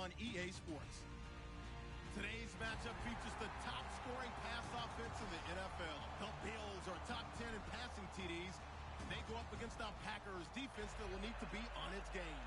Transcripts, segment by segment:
on EA Sports. Today's matchup features the top-scoring pass offense in the NFL. The Bills are top 10 in passing TDs. They go up against the Packers defense that will need to be on its game.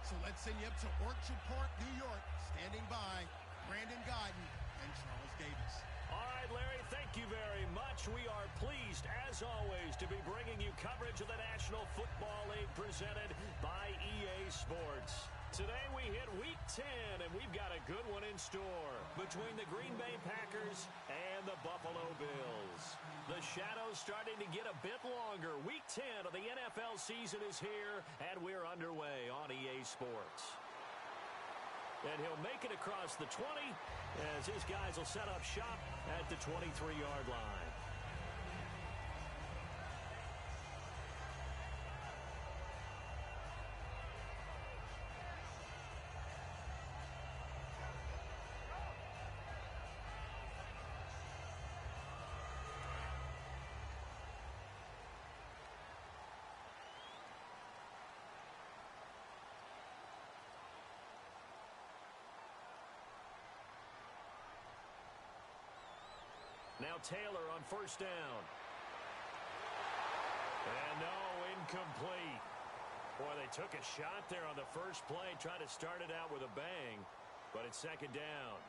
So let's send you up to Orchard Park, New York. Standing by, Brandon Godden and Charles Davis. All right, Larry, thank you very much. We are pleased, as always, to be bringing you coverage of the National Football League presented by EA Sports. Today we hit Week 10, and we've got a good one in store between the Green Bay Packers and the Buffalo Bills. The shadow's starting to get a bit longer. Week 10 of the NFL season is here, and we're underway on EA Sports. And he'll make it across the 20 as his guys will set up shop at the 23-yard line. Now Taylor on first down. And no, incomplete. Boy, they took a shot there on the first play, tried to start it out with a bang, but it's second down.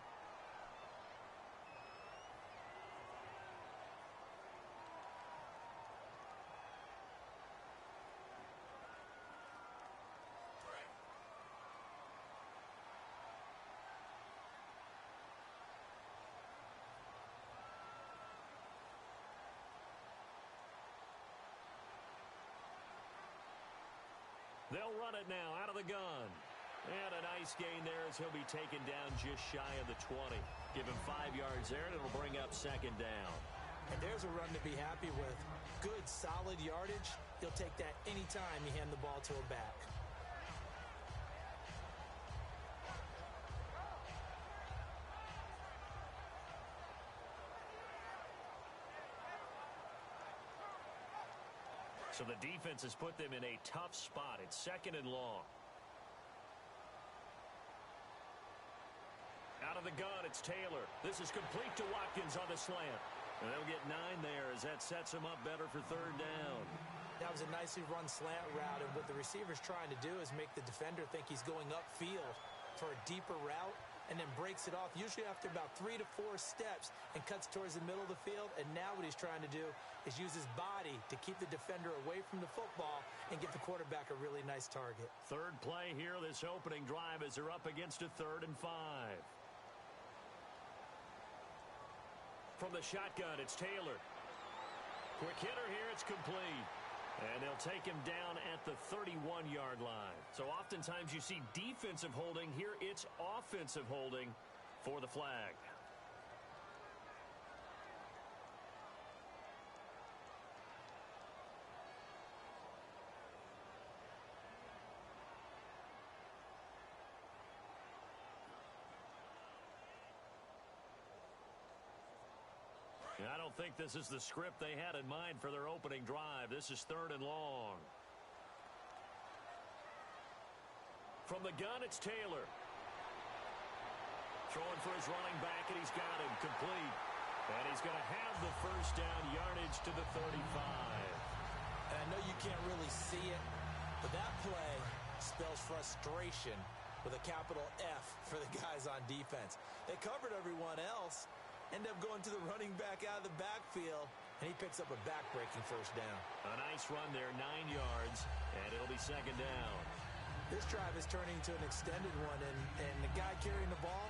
They'll run it now out of the gun. And a nice gain there as he'll be taken down just shy of the 20. Give him 5 yards there, and it'll bring up second down. And there's a run to be happy with. Good, solid yardage. He'll take that anytime you hand the ball to a back. So the defense has put them in a tough spot. It's second and long. Out of the gun, it's Taylor. This is complete to Watkins on the slant. And they'll get 9 there as that sets them up better for third down. That was a nicely run slant route, and what the receiver's trying to do is make the defender think he's going upfield for a deeper route, and then breaks it off, usually after about 3 to 4 steps, and cuts towards the middle of the field. And now what he's trying to do is use his body to keep the defender away from the football and give the quarterback a really nice target. Third play here, this opening drive, as they're up against a 3rd and 5. From the shotgun, it's Taylor. Quick hitter here, it's complete. And they'll take him down at the 31-yard line. So oftentimes you see defensive holding. Here it's offensive holding for the flag. I don't think this is the script they had in mind for their opening drive. This is 3rd and long. From the gun, it's Taylor. Throwing for his running back, and he's got him complete. And he's going to have the first down, yardage to the 35. And I know you can't really see it, but that play spells frustration with a capital F for the guys on defense. They covered everyone else. End up going to the running back out of the backfield, and he picks up a back-breaking first down. A nice run there, 9 yards, and it'll be second down. This drive is turning into an extended one, and the guy carrying the ball,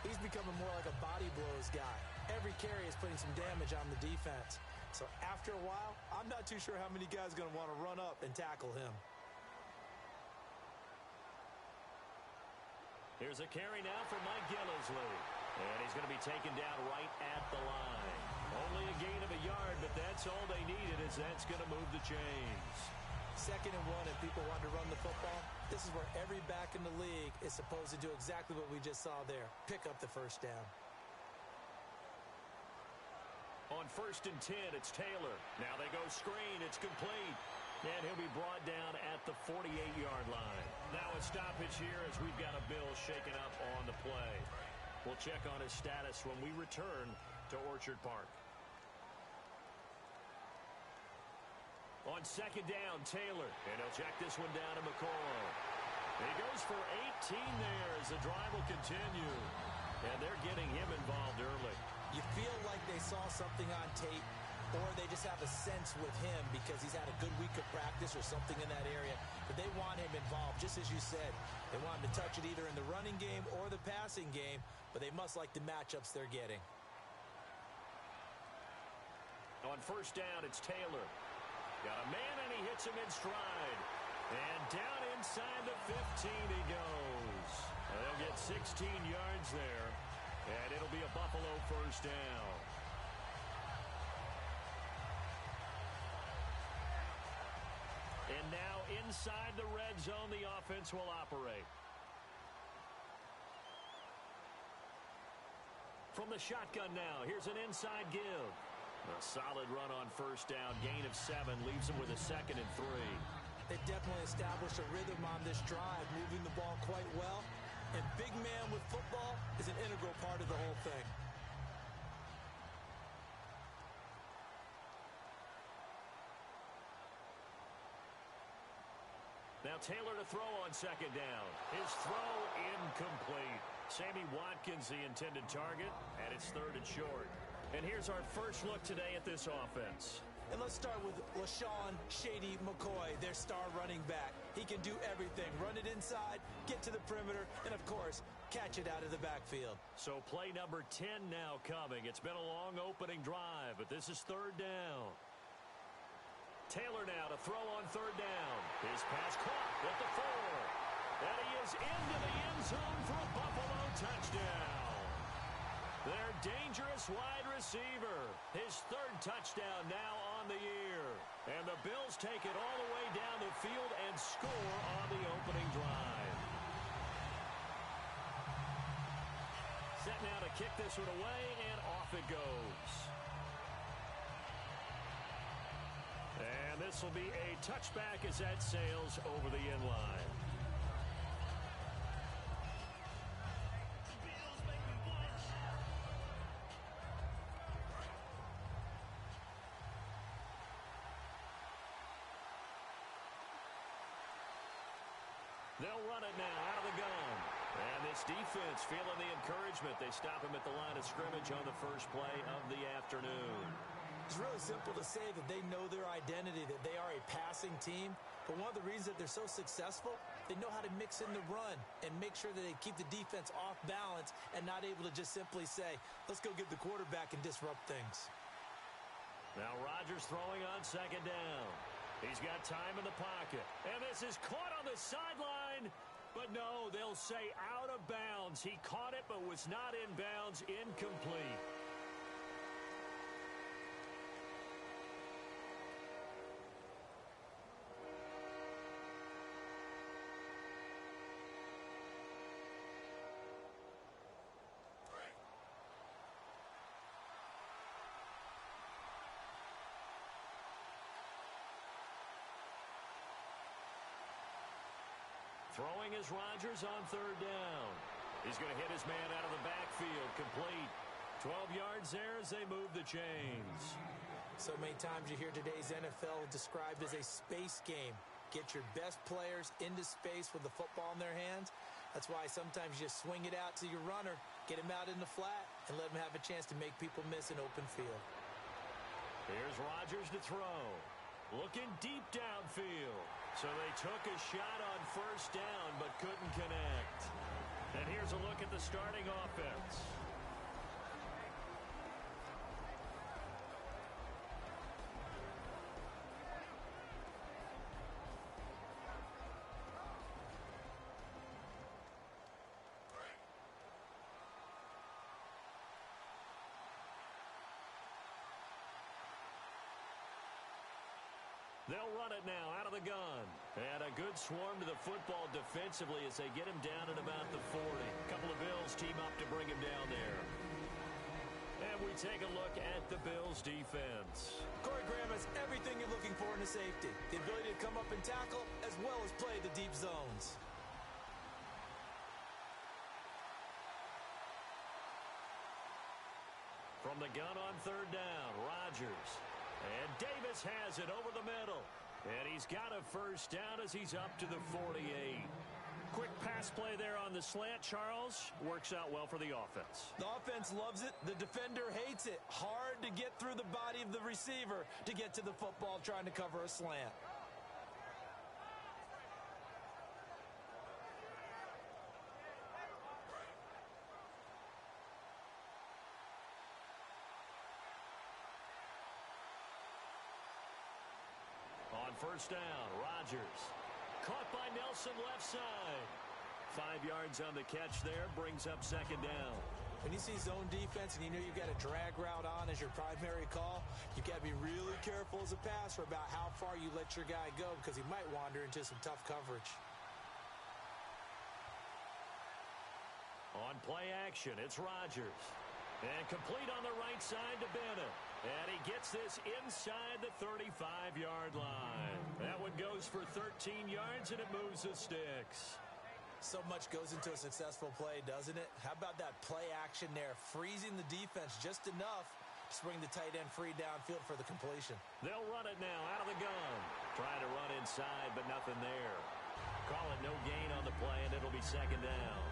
he's becoming more like a body blows guy. Every carry is putting some damage on the defense. So after a while, I'm not too sure how many guys are going to want to run up and tackle him. Here's a carry now for Mike Gillisley. And he's going to be taken down right at the line. Only a gain of a yard, but that's all they needed, as that's going to move the chains. 2nd and 1, and people want to run the football. This is where every back in the league is supposed to do exactly what we just saw there. Pick up the first down. On 1st and 10, it's Taylor. Now they go screen. It's complete. And he'll be brought down at the 48-yard line. Now a stoppage here as we've got a Bill shaken up on the play. We'll check on his status when we return to Orchard Park. On second down, Taylor. And he'll check this one down to McCoy. He goes for 18 there as the drive will continue. And they're getting him involved early. You feel like they saw something on tape, or they just have a sense with him because he's had a good week of practice or something in that area. But they want him involved, just as you said. They want him to touch it either in the running game or the passing game, but they must like the matchups they're getting. On first down, it's Taylor. Got a man, and he hits him in stride. And down inside the 15 he goes. They'll get 16 yards there, and it'll be a Buffalo first down. And now inside the red zone, the offense will operate. From the shotgun now, here's an inside give. A solid run on first down, gain of 7, leaves him with a 2nd and 3. They've definitely established a rhythm on this drive, moving the ball quite well. And big man with football is an integral part of the whole thing. Now Taylor to throw on second down. His throw incomplete. Sammy Watkins the intended target, and it's 3rd and short. And here's our first look today at this offense. And let's start with LaShawn Shady McCoy, their star running back. He can do everything. Run it inside, get to the perimeter, and, of course, catch it out of the backfield. So play number 10 now coming. It's been a long opening drive, but this is 3rd down. Taylor now to throw on 3rd down. His pass caught at the 4. And he is into the end zone for a Buffalo touchdown. Their dangerous wide receiver. His 3rd touchdown now on the year. And the Bills take it all the way down the field and score on the opening drive. Set now to kick this one away, and off it goes. And this will be a touchback as that sails over the end line. They'll run it now out of the gun. And this defense feeling the encouragement. They stop him at the line of scrimmage on the first play of the afternoon. It's really simple to say that they know their identity, that they are a passing team. But one of the reasons that they're so successful, they know how to mix in the run and make sure that they keep the defense off balance and not able to just simply say, let's go get the quarterback and disrupt things. Now Rodgers throwing on second down. He's got time in the pocket. And this is caught on the sideline. But no, they'll say out of bounds. He caught it but was not in bounds. Incomplete. Throwing is Rodgers on third down. He's going to hit his man out of the backfield. Complete. 12 yards there as they move the chains. So many times you hear today's NFL described as a space game. Get your best players into space with the football in their hands. That's why sometimes you just swing it out to your runner, get him out in the flat, and let him have a chance to make people miss an open field. Here's Rodgers to throw. Looking deep downfield. So they took a shot on first down but couldn't connect. And here's a look at the starting offense. They'll run it now out of the gun. And a good swarm to the football defensively as they get him down at about the 40. A couple of Bills team up to bring him down there. And we take a look at the Bills defense. Corey Graham has everything you're looking for in a safety. The ability to come up and tackle as well as play the deep zones. From the gun on third down, Rodgers. And Davis has it over the middle. And he's got a first down as he's up to the 48. Quick pass play there on the slant, Charles. Works out well for the offense. The offense loves it. The defender hates it. Hard to get through the body of the receiver to get to the football trying to cover a slant. On first down, Rodgers. Caught by Nelson left side. 5 yards on the catch there, brings up second down. When you see zone defense and you know you've got a drag route on as your primary call, you've got to be really careful as a passer about how far you let your guy go because he might wander into some tough coverage. On play action, it's Rodgers. And complete on the right side to Bennett. And he gets this inside the 35-yard line. That one goes for 13 yards, and it moves the sticks. So much goes into a successful play, doesn't it? How about that play action there, freezing the defense just enough to bring the tight end free downfield for the completion. They'll run it now out of the gun. Trying to run inside, but nothing there. Call it no gain on the play, and it'll be second down.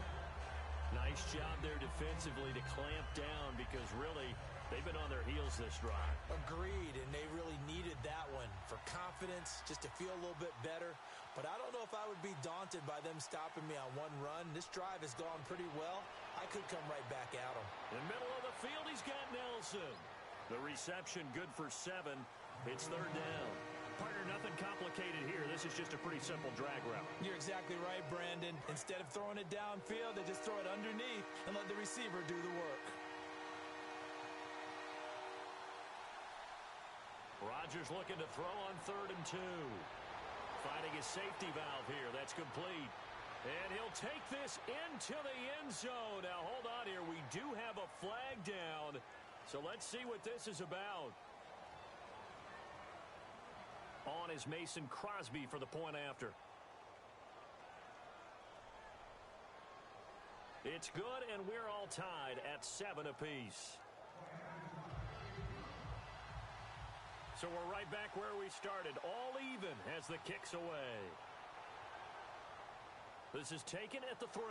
Nice job there defensively to clamp down because really they've been on their heels this drive. Agreed, and they really needed that one for confidence, just to feel a little bit better. But I don't know if I would be daunted by them stopping me on one run. This drive has gone pretty well. I could come right back at them. In the middle of the field, he's got Nelson. The reception good for 7. It's third down. Partner, nothing complicated here. This is just a pretty simple drag route. You're exactly right, Brandon. Instead of throwing it downfield, they just throw it underneath and let the receiver do the work. Rodgers looking to throw on 3rd and 2. Finding his safety valve here. That's complete. And he'll take this into the end zone. Now, hold on here. We do have a flag down. So let's see what this is about. On is Mason Crosby for the point after. It's good, and we're all tied at 7 apiece. So we're right back where we started, all even as the kick's away. This is taken at the 3.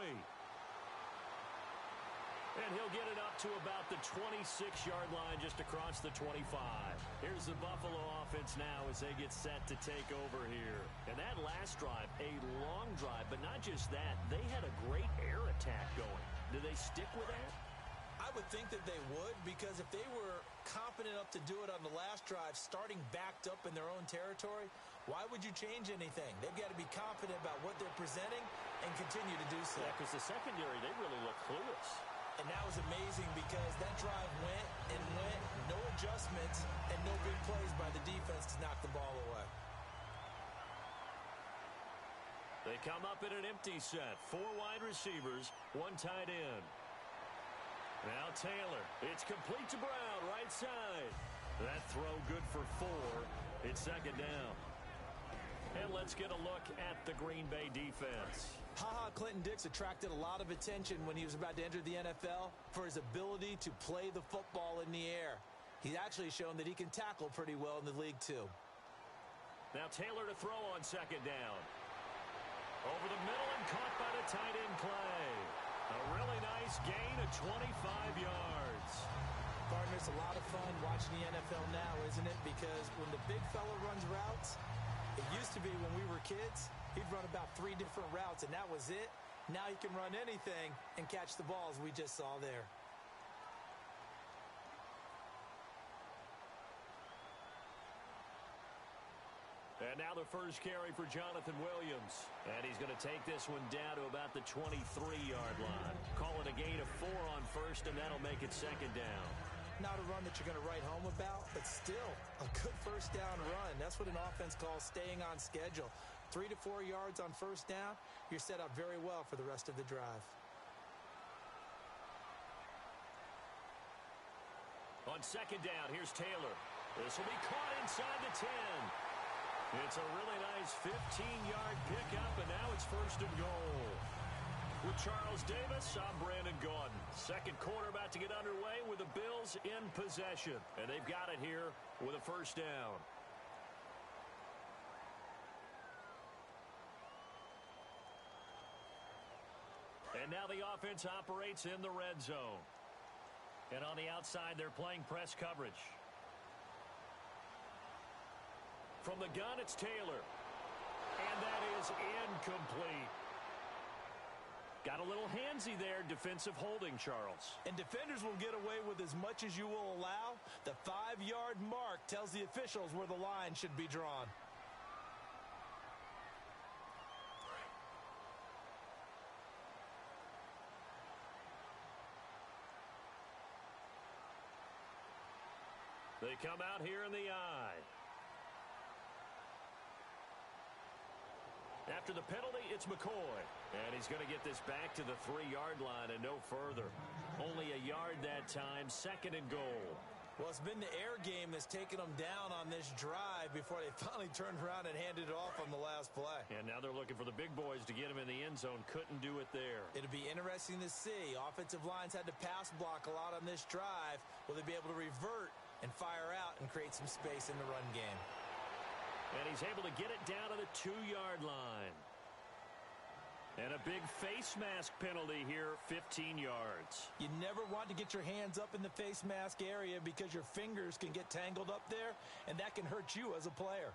And he'll get it up to about the 26-yard line just across the 25. Here's the Buffalo offense now as they get set to take over here. And that last drive, a long drive, but not just that. They had a great air attack going. Do they stick with that? I would think that they would, because if they were confident enough to do it on the last drive, starting backed up in their own territory, why would you change anything? They've got to be confident about what they're presenting and continue to do so. Yeah, because the secondary, they really look clueless. And that was amazing because that drive went and went, no adjustments, and no big plays by the defense to knock the ball away. They come up in an empty set. 4 wide receivers, 1 tight end. Now Taylor. It's complete to Brown, right side. That throw good for 4. It's second down. And let's get a look at the Green Bay defense. Clinton Dix attracted a lot of attention when he was about to enter the NFL for his ability to play the football in the air. He's actually shown that he can tackle pretty well in the league, too. Now Taylor to throw on second down. Over the middle and caught by the tight end Clay. A really nice gain of 25 yards. Partner, it's a lot of fun watching the NFL now, isn't it? Because when the big fella runs routes, it used to be when we were kids, he'd run about 3 different routes, and that was it. Now he can run anything and catch the balls we just saw there. And now the first carry for Jonathan Williams. And he's going to take this one down to about the 23-yard line. Call it a gain of 4 on first, and that'll make it second down. Not a run that you're going to write home about, but still a good first down run. That's what an offense calls staying on schedule. 3 to 4 yards on first down, you're set up very well for the rest of the drive. On second down, here's Taylor. This will be caught inside the 10. It's a really nice 15-yard pickup, and now it's first and goal. With Charles Davis, I'm Brandon Gaudin. Second quarter about to get underway with the Bills in possession. And they've got it here with a first down. And now the offense operates in the red zone. And on the outside, they're playing press coverage. From the gun, it's Taylor. And that is incomplete. Got a little handsy there, defensive holding, Charles. And defenders will get away with as much as you will allow. The 5-yard mark tells the officials where the line should be drawn. They come out here in the eye. After the penalty, it's McCoy. And he's going to get this back to the 3-yard line and no further. Only a yard that time, second and goal. Well, it's been the air game that's taken them down on this drive before they finally turned around and handed it off on the last play. And now they're looking for the big boys to get him in the end zone. Couldn't do it there. It'll be interesting to see. Offensive lines had to pass block a lot on this drive. Will they be able to revert and fire out and create some space in the run game? And he's able to get it down to the 2-yard line. And a big face mask penalty here, 15 yards. You never want to get your hands up in the face mask area because your fingers can get tangled up there, and that can hurt you as a player.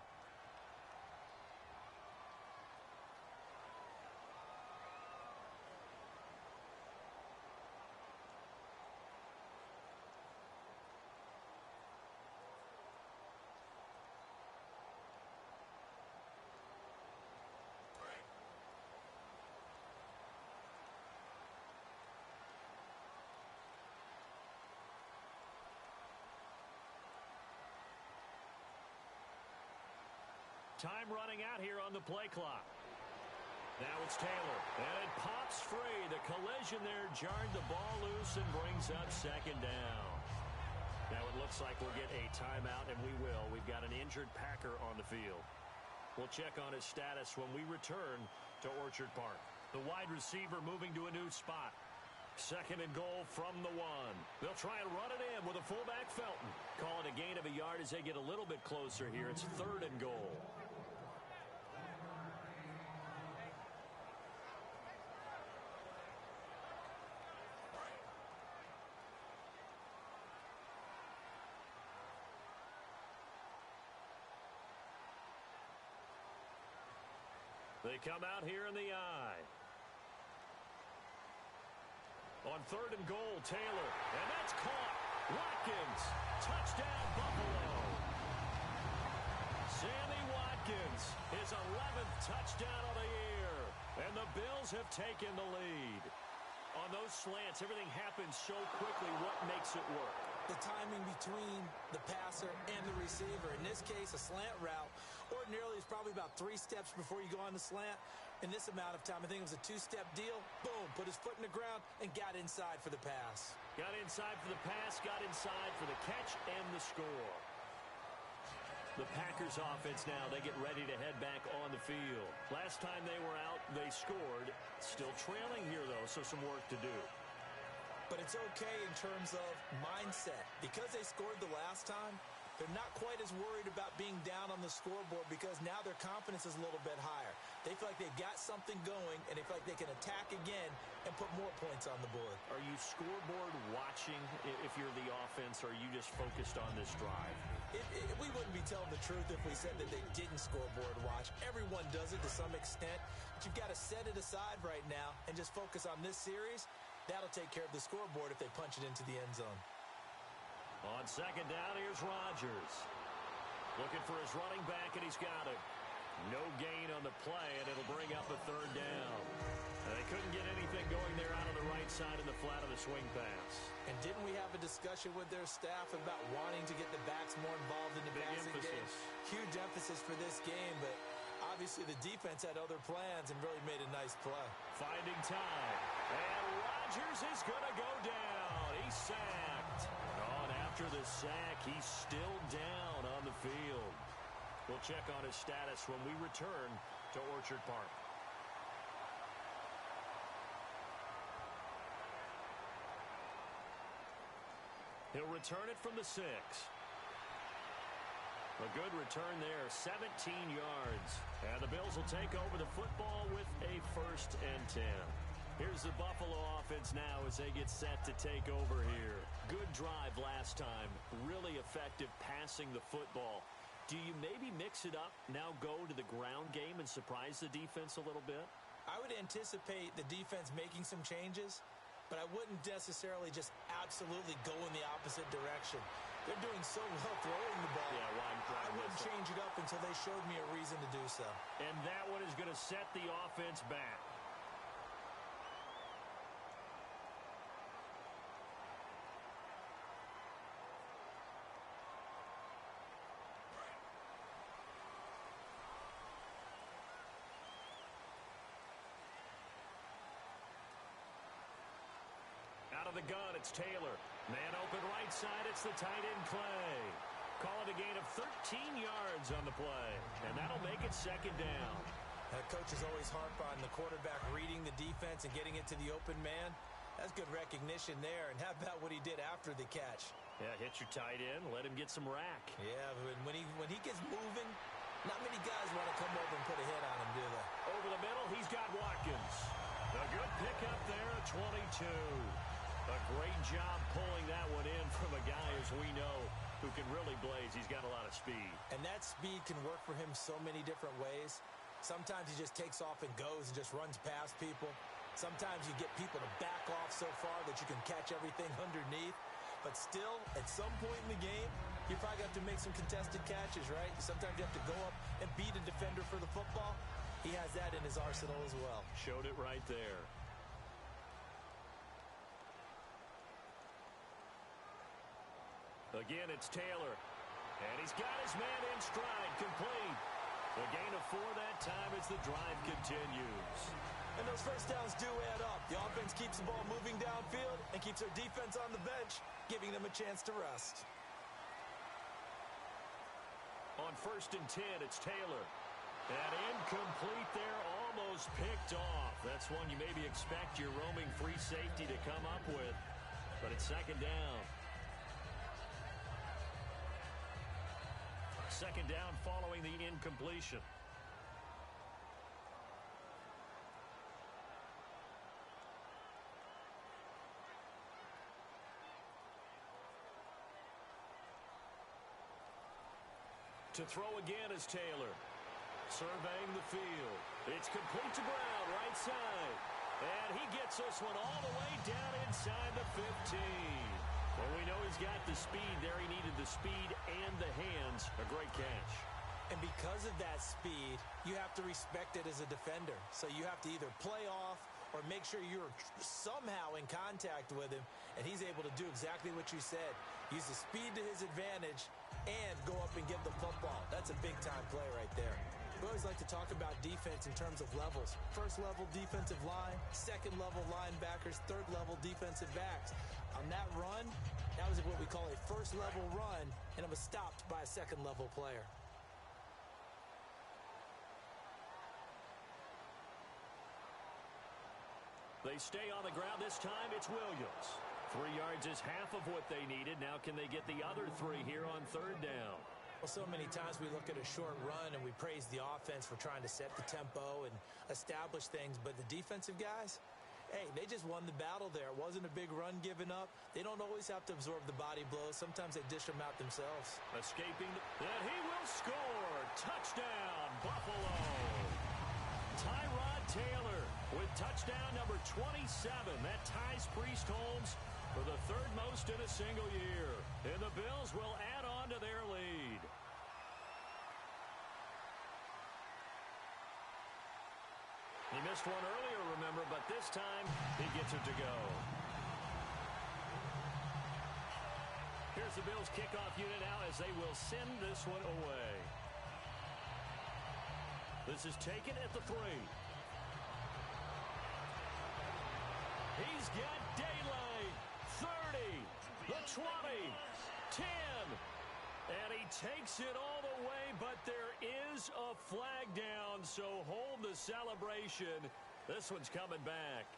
Time running out here on the play clock. Now it's Taylor, and it pops free. The collision there jarred the ball loose and brings up second down. Now it looks like we'll get a timeout, and we will. We've got an injured Packer on the field. We'll check on his status when we return to Orchard Park. The wide receiver moving to a new spot. Second and goal from the 1. They'll try and run it in with a fullback, Felton. Call it a gain of a yard as they get a little bit closer here. It's third and goal. They come out here in the eye. On third and goal, Taylor. And that's caught. Watkins. Touchdown, Buffalo. Sammy Watkins, his 11th touchdown of the year. And the Bills have taken the lead. On those slants, everything happens so quickly. What makes it work? The timing between the passer and the receiver. In this case, a slant route ordinarily is probably about 3 steps before you go on the slant. In this amount of time, I think it was a 2-step deal. Boom, put his foot in the ground and got inside for the pass. Got inside for the pass, got inside for the catch and the score. The Packers offense now, they get ready to head back on the field. Last time they were out, they scored. Still trailing here, though, so some work to do. But it's okay in terms of mindset. Because they scored the last time, they're not quite as worried about being down on the scoreboard because now their confidence is a little bit higher. They feel like they've got something going, and they feel like they can attack again and put more points on the board. Are you scoreboard watching if you're the offense, or are you just focused on this drive? We wouldn't be telling the truth if we said that they didn't scoreboard watch. Everyone does it to some extent, but you've got to set it aside right now and just focus on this series. That'll take care of the scoreboard if they punch it into the end zone. On second down, here's Rodgers. Looking for his running back, and he's got it. No gain on the play, and it'll bring up a third down. They couldn't get anything going there out on the right side in the flat of the swing pass. And didn't we have a discussion with their staff about wanting to get the backs more involved in the passing game? Huge emphasis for this game, but obviously the defense had other plans and really made a nice play. Finding time. And Rodgers is going to go down. He's sacked. And after the sack, he's still down on the field. We'll check on his status when we return to Orchard Park. He'll return it from the 6. A good return there, 17 yards. And the Bills will take over the football with a 1st and 10. Here's the Buffalo offense now as they get set to take over here. Good drive last time. Really effective passing the football. Do you maybe mix it up, now go to the ground game and surprise the defense a little bit? I would anticipate the defense making some changes, but I wouldn't necessarily just absolutely go in the opposite direction. They're doing so well throwing the ball. Yeah, I wouldn't change it up until they showed me a reason to do so. And that one is going to set the offense back. Out of the gun, it's Taylor. Man open right side, it's the tight end Clay. Call it a gain of 13 yards on the play. And that'll make it 2nd down. Coaches always harp on the quarterback reading the defense and getting it to the open man. That's good recognition there. And how about what he did after the catch? Yeah, hit your tight end, let him get some rack. Yeah, but when he gets moving, not many guys want to come over and put a hit on him, do they? Over the middle, he's got Watkins. A good pickup there at 22. A great job pulling that one in from a guy, as we know, who can really blaze. He's got a lot of speed. And that speed can work for him so many different ways. Sometimes he just takes off and goes and just runs past people. Sometimes you get people to back off so far that you can catch everything underneath. But still, at some point in the game, you probably have to make some contested catches, right? Sometimes you have to go up and beat a defender for the football. He has that in his arsenal as well. Showed it right there. Again, it's Taylor. And he's got his man in stride, complete. A gain of 4 that time as the drive continues. And those first downs do add up. The offense keeps the ball moving downfield and keeps their defense on the bench, giving them a chance to rest. On 1st and 10, it's Taylor. And incomplete there, almost picked off. That's one you maybe expect your roaming free safety to come up with. But it's 2nd down. 2nd down following the incompletion. To throw again is Taylor. Surveying the field. It's complete to Brown, right side. And he gets this one all the way down inside the 15. Well, we know he's got the speed there. He needed the speed and the hands. A great catch. And because of that speed, you have to respect it as a defender. So you have to either play off or make sure you're somehow in contact with him, and he's able to do exactly what you said. Use the speed to his advantage and go up and give the football. That's a big-time play right there. We always like to talk about defense in terms of levels. First-level defensive line, second-level linebackers, third-level defensive backs. On that run, that was what we call a first-level run, and it was stopped by a second-level player. They stay on the ground. This time it's Williams. 3 yards is half of what they needed. Now can they get the other 3 here on 3rd down? Well, so many times we look at a short run and we praise the offense for trying to set the tempo and establish things, but the defensive guys, hey, they just won the battle there. It wasn't a big run given up. They don't always have to absorb the body blows. Sometimes they dish them out themselves. Escaping, and he will score. Touchdown, Buffalo. Tyrod Taylor with touchdown number 27. That ties Priest Holmes for the 3rd most in a single year. And the Bills will add on to their lead. He missed one earlier, remember, but this time he gets it to go. Here's the Bills kickoff unit now as they will send this one away. This is taken at the 3. He's got daylight. 30, the 20, 10. And he takes it all the way, but there is a flag down, so hold the celebration. This one's coming back.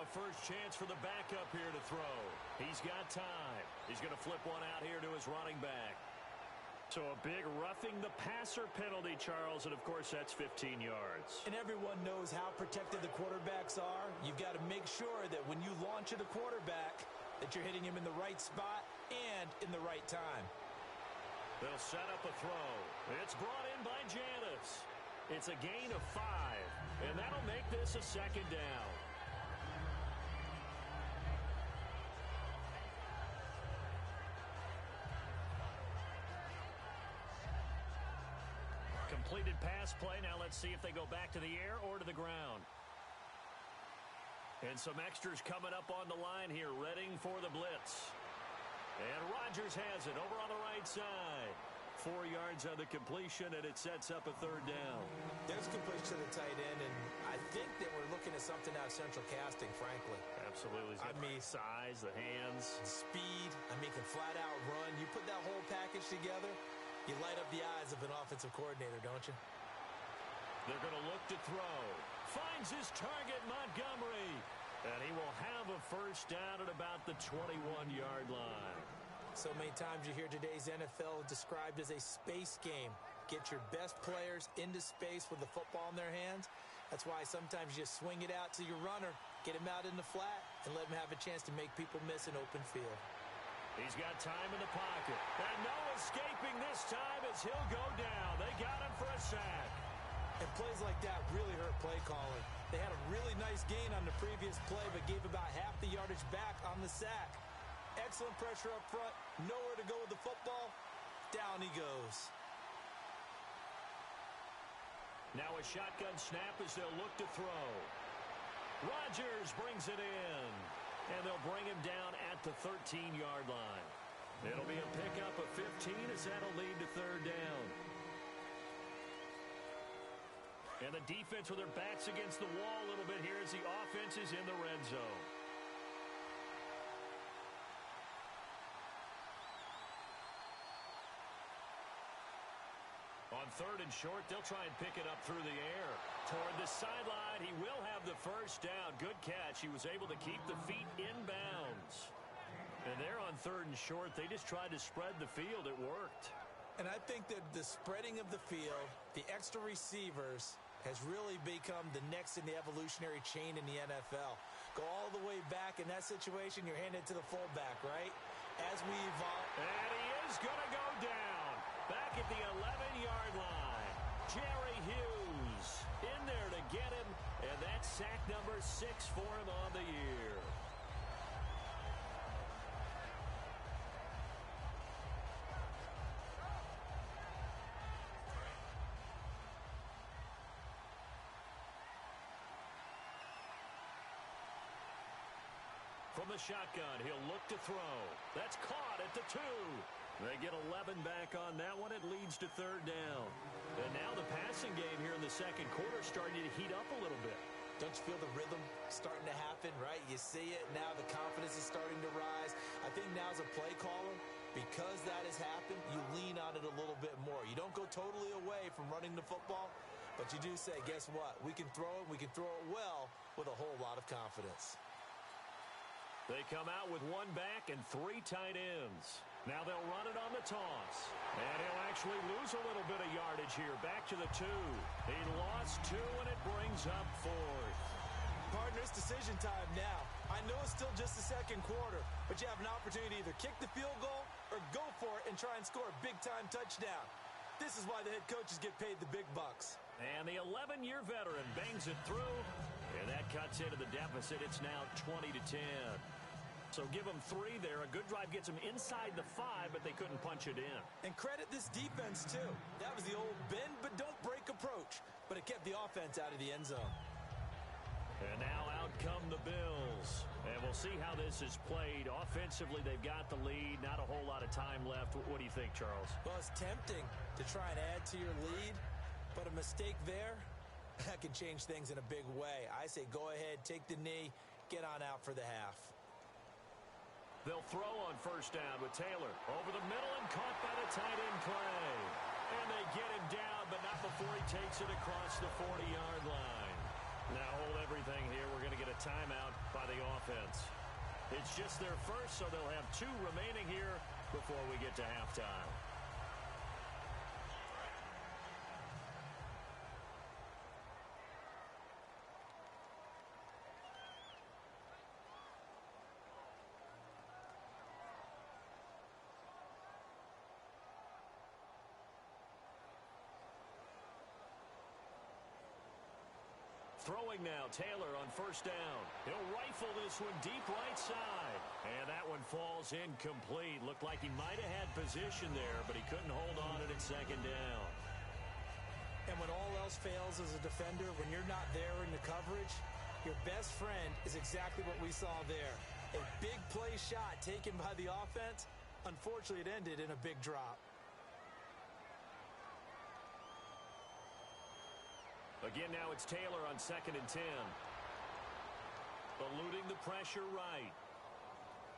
a first chance for the backup here to throw. He's got time. He's going to flip one out here to his running back. So a big roughing the passer penalty, Charles, and of course that's 15 yards. And everyone knows how protected the quarterbacks are. You've got to make sure that when you launch at a quarterback that you're hitting him in the right spot and in the right time. They'll set up a throw. It's brought in by Janis. It's a gain of 5, and that'll make this a second down. Completed pass play. Now let's see if they go back to the air or to the ground. And some extras coming up on the line here, readying for the blitz. And Rodgers has it over on the right side. 4 yards on the completion, and it sets up a third down. There's completion to the tight end, and I think that we're looking at something out of central casting, frankly. Absolutely. I mean, size, the hands. Speed. I mean, can flat out run. You put that whole package together, you light up the eyes of an offensive coordinator, don't you? They're going to look to throw. Finds his target, Montgomery. And he will have a first down at about the 21-yard line. So many times you hear today's NFL described as a space game. Get your best players into space with the football in their hands. That's why sometimes you just swing it out to your runner, get him out in the flat, and let him have a chance to make people miss an open field. He's got time in the pocket. And no escaping this time as he'll go down. They got him for a sack. And plays like that really hurt play calling. They had a really nice gain on the previous play, but gave about half the yardage back on the sack. Excellent pressure up front. Nowhere to go with the football. Down he goes. Now a shotgun snap as they'll look to throw. Rodgers brings it in. And they'll bring him down at the 13-yard line. It'll be a pickup of 15 as that'll lead to third down. And the defense with their backs against the wall a little bit here as the offense is in the red zone. On third and short, they'll try and pick it up through the air. Toward the sideline, he will have the first down. Good catch. He was able to keep the feet in bounds. And there on third and short, they just tried to spread the field. It worked. And I think that the spreading of the field, the extra receivers, has really become the next in the evolutionary chain in the NFL. Go all the way back in that situation, you're handed to the fullback, right? As we evolve. And he is going to go down. Back at the 11-yard line. Jerry Hughes in there to get him. And that's sack number 6 for him on the year. From the shotgun, he'll look to throw. That's caught at the 2. They get 11 back on that one. It leads to third down. And now the passing game here in the second quarter starting to heat up a little bit. Don't you feel the rhythm starting to happen, right? You see it now. The confidence is starting to rise. I think now as a play caller, because that has happened, you lean on it a little bit more. You don't go totally away from running the football, but you do say, guess what? We can throw it. We can throw it well with a whole lot of confidence. They come out with 1 back and 3 tight ends. Now they'll run it on the toss. And he'll actually lose a little bit of yardage here. Back to the 2. He lost 2, and it brings up 4th. Partner, it's decision time now. I know it's still just the second quarter, but you have an opportunity to either kick the field goal or go for it and try and score a big-time touchdown. This is why the head coaches get paid the big bucks. And the 11-year veteran bangs it through, and that cuts into the deficit. It's now 20-10. So give them 3 there. A good drive gets them inside the 5, but they couldn't punch it in. And credit this defense, too. That was the old bend but don't break approach, but it kept the offense out of the end zone. And now out come the Bills. And we'll see how this is played. Offensively, they've got the lead. Not a whole lot of time left. What do you think, Charles? Well, it's tempting to try and add to your lead, but a mistake there, that can change things in a big way. I say go ahead, take the knee, get on out for the half. They'll throw on first down with Taylor. Over the middle and caught by the tight end Clay. And they get him down, but not before he takes it across the 40-yard line. Now hold everything here. We're going to get a timeout by the offense. It's just their first, so they'll have 2 remaining here before we get to halftime. Throwing now, Taylor on first down. He'll rifle this one deep right side. And that one falls incomplete. Looked like he might have had position there, but he couldn't hold on it at second down. And when all else fails as a defender, when you're not there in the coverage, your best friend is exactly what we saw there. A big play shot taken by the offense. Unfortunately, it ended in a big drop. Again, now it's Taylor on 2nd and 10. Eluding the pressure right.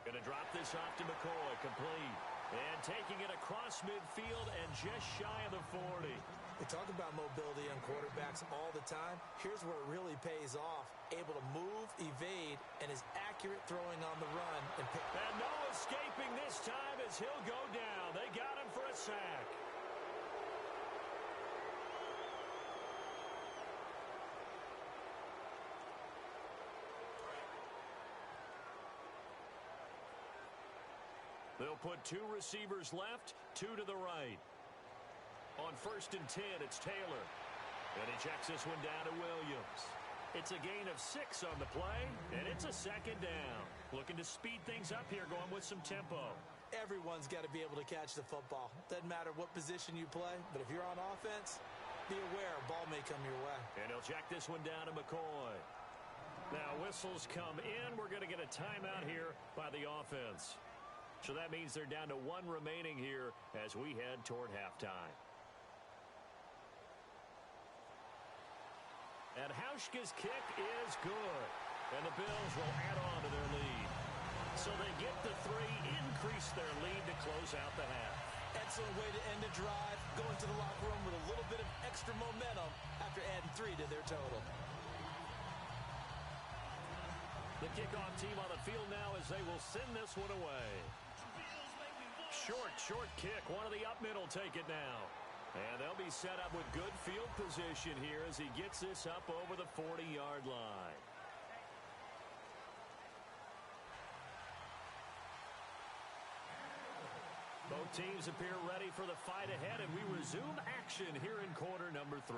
Going to drop this off to McCoy, complete. And taking it across midfield and just shy of the 40. We talk about mobility on quarterbacks all the time. Here's where it really pays off. Able to move, evade, and is accurate throwing on the run. And no escaping this time as he'll go down. They got him for a sack. They'll put 2 receivers left, 2 to the right. On 1st and 10, it's Taylor. And he checks this one down to Williams. It's a gain of 6 on the play, and it's a 2nd down. Looking to speed things up here, going with some tempo. Everyone's got to be able to catch the football. Doesn't matter what position you play, but if you're on offense, be aware a ball may come your way. And he'll check this one down to McCoy. Now whistles come in. We're going to get a timeout here by the offense. So that means they're down to 1 remaining here as we head toward halftime. And Hauschka's kick is good. And the Bills will add on to their lead. So they get the 3, increase their lead to close out the half. Excellent way to end the drive. Going to the locker room with a little bit of extra momentum after adding 3 to their total. The kickoff team on the field now as they will send this one away. Short kick. One of the up middle take it now. And they'll be set up with good field position here as he gets this up over the 40-yard line. Both teams appear ready for the fight ahead, and we resume action here in quarter number 3.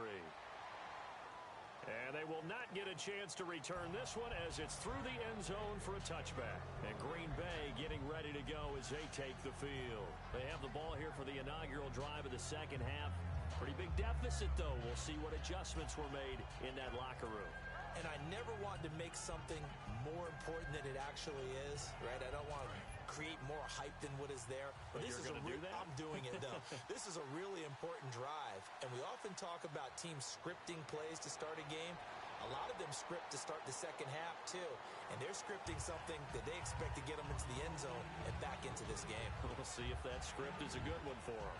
And they will not get a chance to return this one as it's through the end zone for a touchback. And Green Bay getting ready to go as they take the field. They have the ball here for the inaugural drive of the second half. Pretty big deficit, though. We'll see what adjustments were made in that locker room. And I never want to make something more important than it actually is, right? I don't want to create more hype than what is there. But this is I'm doing it, though. This is a really important drive. And we often talk about teams scripting plays to start a game. A lot of them script to start the second half, too. And they're scripting something that they expect to get them into the end zone and back into this game. We'll see if that script is a good one for them.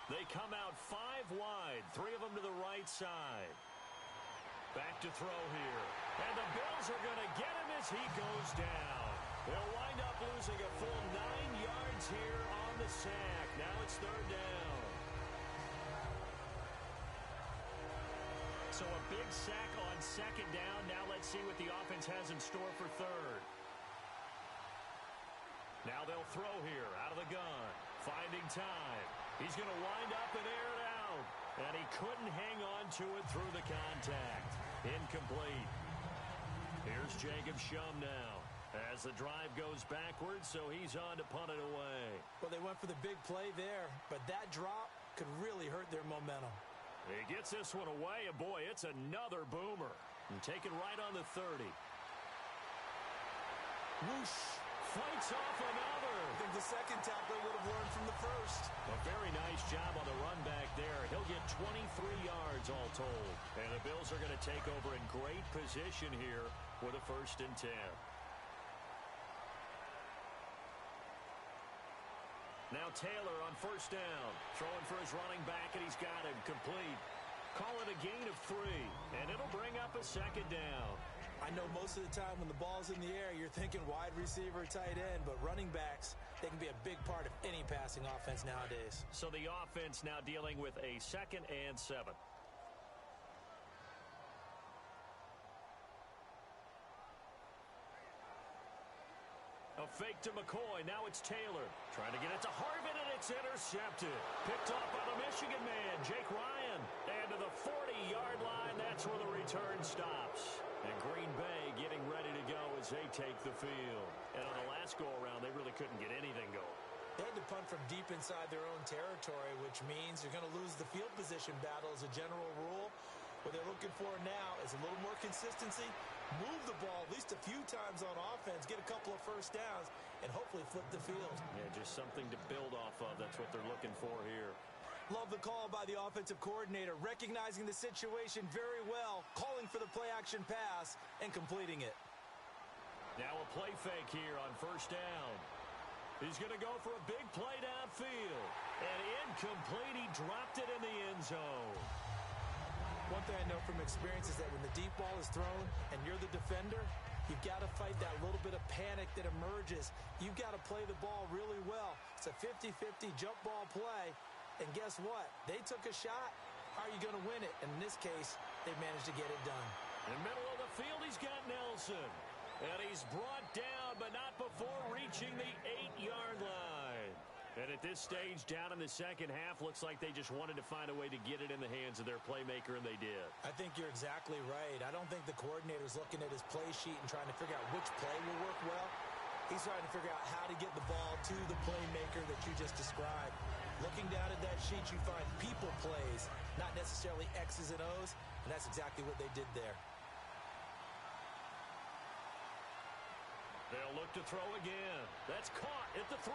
They come out 5 wide, 3 of them to the right side. Back to throw here. And the Bills are going to get him as he goes down. They'll wind up losing a full 9 yards here on the sack. Now it's 3rd down. So a big sack on 2nd down. Now let's see what the offense has in store for 3rd. Now they'll throw here out of the gun. Finding time. He's going to wind up and air it out. And he couldn't hang on to it through the contact. Incomplete. Here's Jacob Shum now. As the drive goes backwards, so he's on to punt it away. Well, they went for the big play there, but that drop could really hurt their momentum. He gets this one away, and boy, it's another boomer. And taken right on the 30. Whoosh. Fights off another. I think the second tackler would have learned from the first. A very nice job on the run back there. He'll get 23 yards all told. And the Bills are going to take over in great position here with a 1st and 10. Now Taylor on first down. Throwing for his running back, and he's got him complete. Call it a gain of 3, and it'll bring up a second down. I know most of the time when the ball's in the air, you're thinking wide receiver, tight end, but running backs, they can be a big part of any passing offense nowadays. So the offense now dealing with a 2nd and 7. A fake to McCoy. Now it's Taylor. Trying to get it to Harvin, and it's intercepted. Picked off by the Michigan man, Jake Ryan. And to the 40-yard line, that's where the return stops. And Green Bay getting ready to go as they take the field. And on the last go-around, they really couldn't get anything going. They had to punt from deep inside their own territory, which means you're going to lose the field position battle as a general rule. What they're looking for now is a little more consistency, move the ball at least a few times on offense, get a couple of first downs, and hopefully flip the field. Yeah, just something to build off of. That's what they're looking for here. Love the call by the offensive coordinator, recognizing the situation very well, calling for the play-action pass, and completing it. Now a play fake here on first down. He's going to go for a big play downfield. And incomplete, he dropped it in the end zone. One thing I know from experience is that when the deep ball is thrown and you're the defender, you've got to fight that little bit of panic that emerges. You've got to play the ball really well. It's a 50-50 jump ball play. And guess what? They took a shot. How are you going to win it? And in this case, they managed to get it done. In the middle of the field, he's got Nelson. And he's brought down, but not before reaching the 8-yard line. And at this stage, down in the second half, looks like they just wanted to find a way to get it in the hands of their playmaker, and they did. I think you're exactly right. I don't think the coordinator's looking at his play sheet and trying to figure out which play will work well. He's trying to figure out how to get the ball to the playmaker that you just described. Looking down at that sheet, you find people plays, not necessarily X's and O's, and that's exactly what they did there. They'll look to throw again. That's caught at the 3.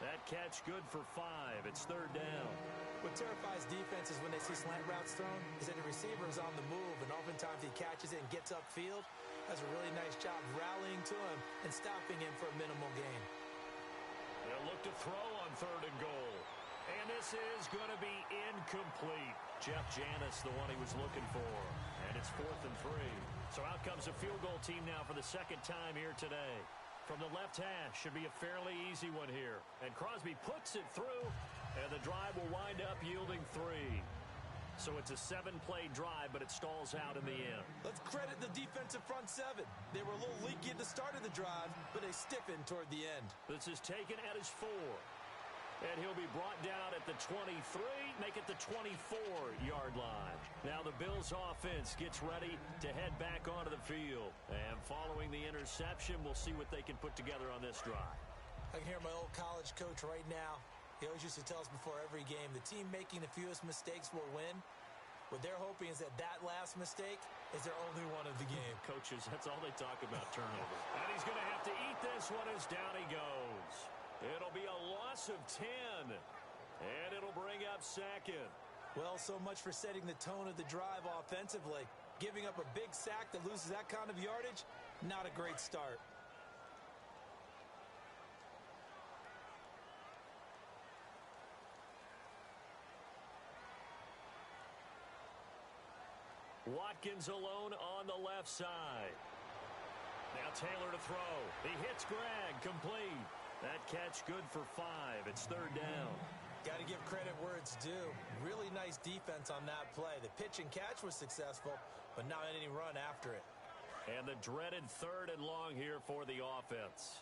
That catch good for 5. It's third down. What terrifies defenses when they see slant routes thrown is that the receiver is on the move, and oftentimes he catches it and gets upfield. Does a really nice job rallying to him and stopping him for a minimal gain. They'll look to throw on 3rd and goal. And this is going to be incomplete. Jeff Janis, the one he was looking for. And it's 4th and 3. So out comes a field goal team now for the second time here today. From the left hash, should be a fairly easy one here. And Crosby puts it through, and the drive will wind up yielding 3. So it's a 7-play drive, but it stalls out in the end. Let's credit the defensive front 7. They were a little leaky at the start of the drive, but they stiffened toward the end. This is taken at his 4. And he'll be brought down at the 23, make it the 24-yard line. Now the Bills offense gets ready to head back onto the field. And following the interception, we'll see what they can put together on this drive. I can hear my old college coach right now. He always used to tell us before every game, the team making the fewest mistakes will win. What they're hoping is that that last mistake is their only one of the game. Coaches, that's all they talk about, turnover. And he's going to have to eat this one as down he goes. It'll be a loss of 10, and it'll bring up 2nd. Well, so much for setting the tone of the drive offensively. Giving up a big sack that loses that kind of yardage, not a great start. Watkins alone on the left side. Now Taylor to throw. He hits Gregg, complete. That catch good for 5. It's third down. Got to give credit where it's due. Really nice defense on that play. The pitch and catch was successful, but not any run after it. And the dreaded 3rd and long here for the offense.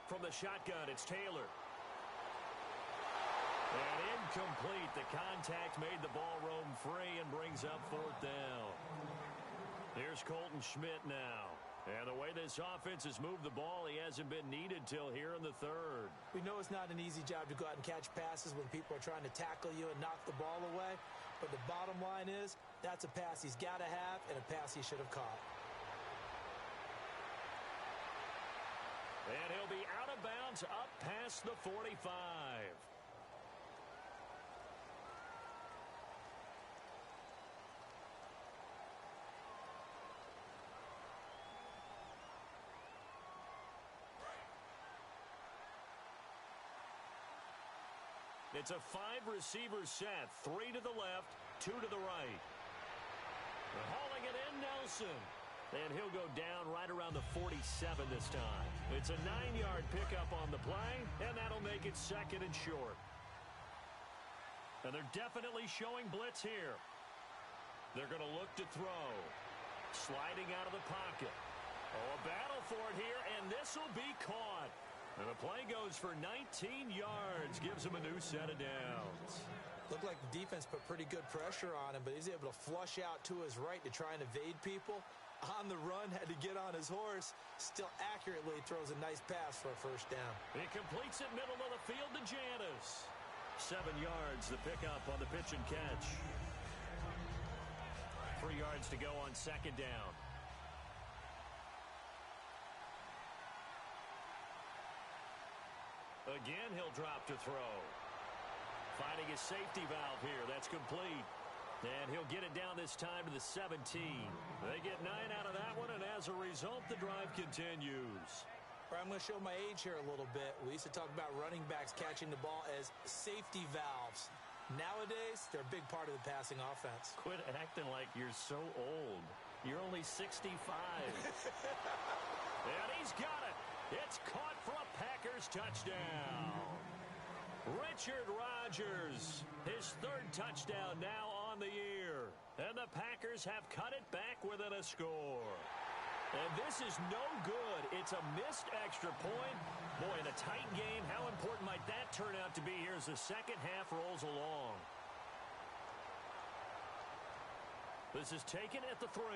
From the shotgun, it's Taylor. And incomplete. The contact made the ball roam free and brings up 4th down. Here's Colton Schmidt now. And the way this offense has moved the ball, he hasn't been needed till here in the 3rd. We know it's not an easy job to go out and catch passes when people are trying to tackle you and knock the ball away. But the bottom line is, that's a pass he's got to have and a pass he should have caught. And he'll be out of bounds up past the 45. It's a 5-receiver set, 3 to the left, 2 to the right. They're hauling it in, Nelson. And he'll go down right around the 47 this time. It's a 9-yard pickup on the play, and that'll make it 2nd and short. And they're definitely showing blitz here. They're going to look to throw. Sliding out of the pocket. Oh, a battle for it here, and this will be caught. And the play goes for 19 yards. Gives him a new set of downs. Looked like the defense put pretty good pressure on him, but he's able to flush out to his right to try and evade people. On the run, had to get on his horse. Still accurately throws a nice pass for a first down. He completes it middle of the field to Janis. 7 yards, the pickup on the pitch and catch. 3 yards to go on 2nd down. Again, he'll drop to throw. Finding his safety valve here. That's complete. And he'll get it down this time to the 17. They get 9 out of that one, and as a result, the drive continues. I'm going to show my age here a little bit. We used to talk about running backs catching the ball as safety valves. Nowadays, they're a big part of the passing offense. Quit acting like you're so old. You're only 65. And he's got it. It's caught for a Packers touchdown. Richard Rodgers, his 3rd touchdown now on the year. And the Packers have cut it back within a score. And this is no good. It's a missed extra point. Boy, in a tight game, how important might that turn out to be here as the second half rolls along? This is taken at the 3.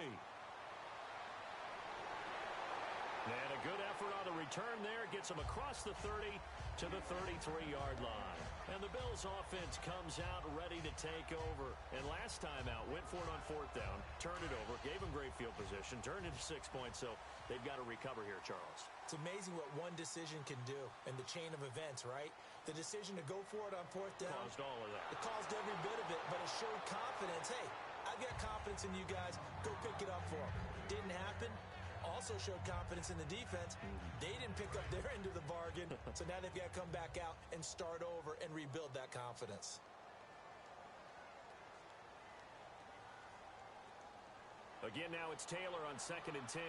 And a good effort on the return there. Gets him across the 30 to the 33-yard line. And the Bills' offense comes out ready to take over. And last time out, went for it on 4th down, turned it over, gave him great field position, turned it to 6 points. So they've got to recover here, Charles. It's amazing what one decision can do in the chain of events, right? The decision to go for it on 4th down. Caused all of that. It caused every bit of it, but it showed confidence. Hey, I've got confidence in you guys. Go pick it up for them. Didn't happen. Also showed confidence in the defense. They didn't pick up their end of the bargain, so now they've got to come back out and start over and rebuild that confidence. Again, now it's Taylor on 2nd and 10.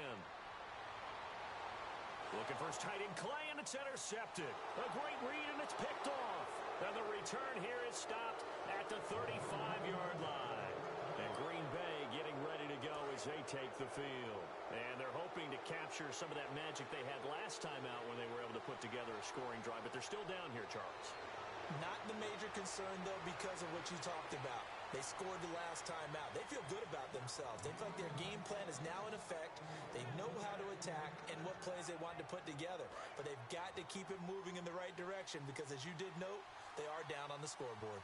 Looking for his tight end Clay, and it's intercepted. A great read, and it's picked off. And the return here is stopped at the 35-yard line. And Green Bay getting ready to go as they take the field. And they're hoping to capture some of that magic they had last time out when they were able to put together a scoring drive. But they're still down here, Charles. Not the major concern, though, because of what you talked about. They scored the last time out. They feel good about themselves. They feel like their game plan is now in effect. They know how to attack and what plays they want to put together. But they've got to keep it moving in the right direction because, as you did note, they are down on the scoreboard.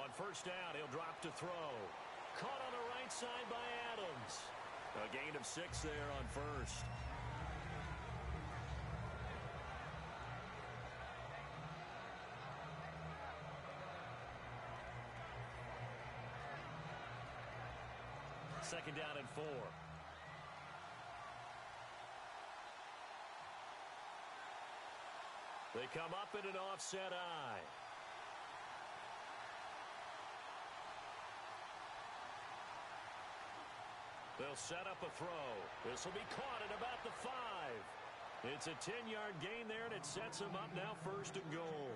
On 1st down, he'll drop to throw. Caught on the right side by Adams. A gain of 6 there on 1st. Second down and 4. They come up in an offset eye. They'll set up a throw. This will be caught at about the 5. It's a 10-yard gain there, and it sets them up now 1st and goal.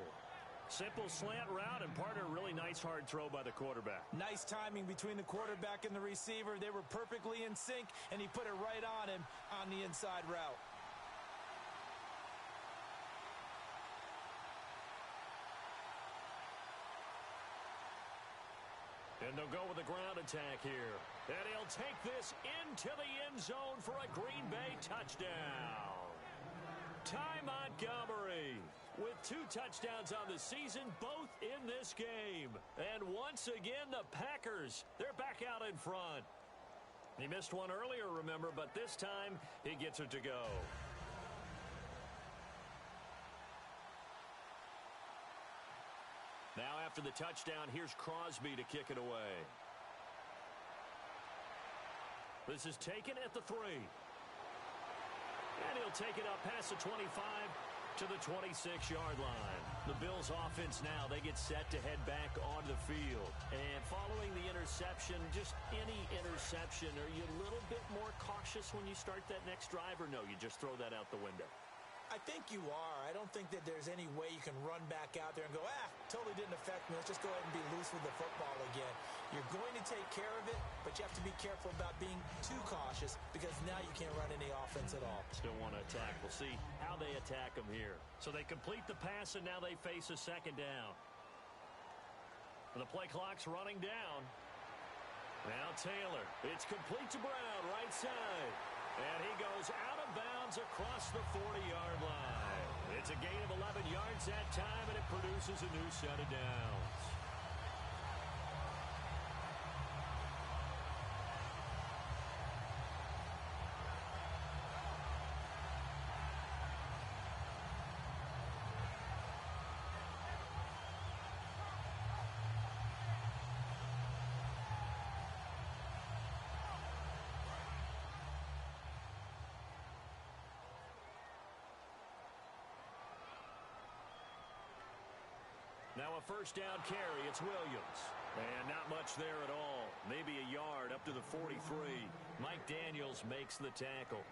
Simple slant route, and part of a really nice hard throw by the quarterback. Nice timing between the quarterback and the receiver. They were perfectly in sync, and he put it right on him on the inside route. And they'll go with a ground attack here. And he'll take this into the end zone for a Green Bay touchdown. Ty Montgomery with 2 touchdowns on the season, both in this game. And once again, the Packers, they're back out in front. He missed one earlier, remember, but this time he gets it to go. Now after the touchdown, here's Crosby to kick it away. This is taken at the 3. And he'll take it up past the 25 to the 26-yard line. The Bills offense now, they get set to head back onto the field. And following the interception, just any interception, are you a little bit more cautious when you start that next drive, or no, you just throw that out the window? I think you are. I don't think that there's any way you can run back out there and go, totally didn't affect me. Let's just go ahead and be loose with the football again. You're going to take care of it, but you have to be careful about being too cautious because now you can't run any offense at all. Still want to attack. We'll see how they attack them here. So they complete the pass, and now they face a second down. The play clock's running down. Now Taylor. It's complete to Brown, right side. And he goes out of bounds across the 40-yard line. It's a gain of 11 yards that time, and it produces a new set of downs. Now a first down carry. It's Williams. And not much there at all. Maybe a yard up to the 43. Mike Daniels makes the tackle.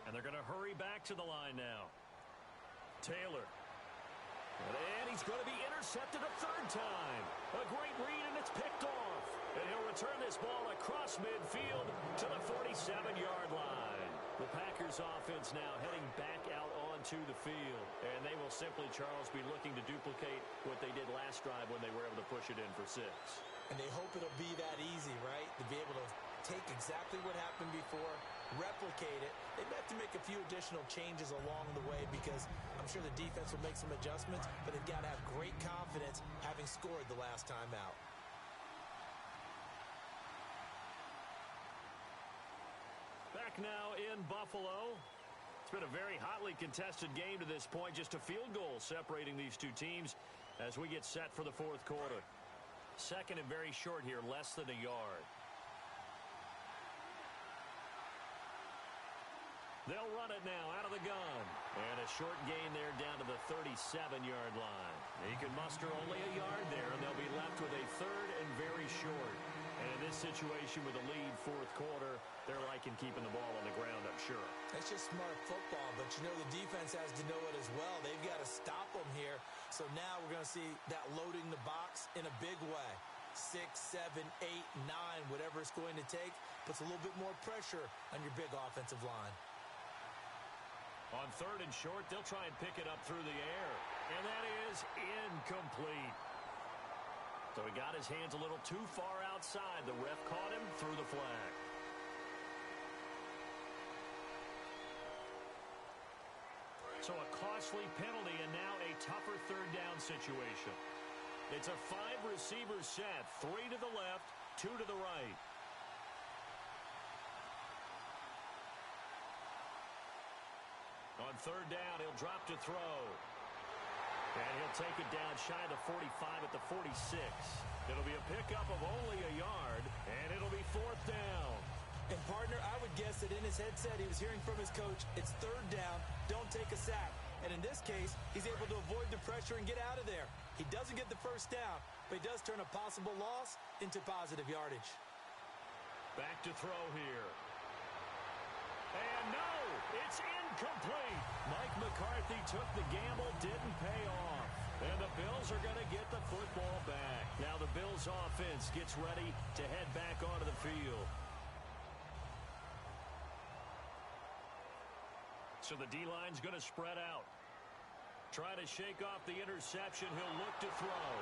And they're going to hurry back to the line now. Taylor. And he's going to be intercepted a third time. A great read, and it's picked off. And he'll return this ball across midfield to the 47-yard line. The Packers offense now heading back out onto the field. And they will simply, Charles, be looking to duplicate what they did last drive when they were able to push it in for 6. And they hope it'll be that easy, right? To be able to take exactly what happened before, replicate it. They have to make a few additional changes along the way because I'm sure the defense will make some adjustments, but they've got to have great confidence having scored the last time out. Back now in Buffalo. It's been a very hotly contested game to this point. Just a field goal separating these two teams as we get set for the fourth quarter. Second and very short here, less than a yard. They'll run it now out of the gun. And a short gain there down to the 37-yard line. He can muster only a yard there, and they'll be left with a third and very short. And in this situation with a lead fourth quarter, they're liking keeping the ball on the ground, I'm sure. It's just smart football, but you know the defense has to know it as well. They've got to stop them here. So now we're going to see that loading the box in a big way. 6, 7, 8, 9, whatever it's going to take, puts a little bit more pressure on your big offensive line. On third and short, they'll try and pick it up through the air. And that is incomplete. So he got his hands a little too far outside. The ref caught him, threw the flag. So a costly penalty and now a tougher third down situation. It's a 5-receiver set, 3 to the left, 2 to the right. On third down, he'll drop to throw. And he'll take it down shy of the 45 at the 46. It'll be a pickup of only a yard, and it'll be fourth down. And, partner, I would guess that in his headset he was hearing from his coach, it's third down, don't take a sack. And in this case, he's able to avoid the pressure and get out of there. He doesn't get the first down, but he does turn a possible loss into positive yardage. Back to throw here. And no, it's incomplete. Mike McCarthy took the gamble, didn't pay off. And the Bills are going to get the football back. Now the Bills offense gets ready to head back onto the field. So the D-line's going to spread out. Try to shake off the interception. He'll look to throw.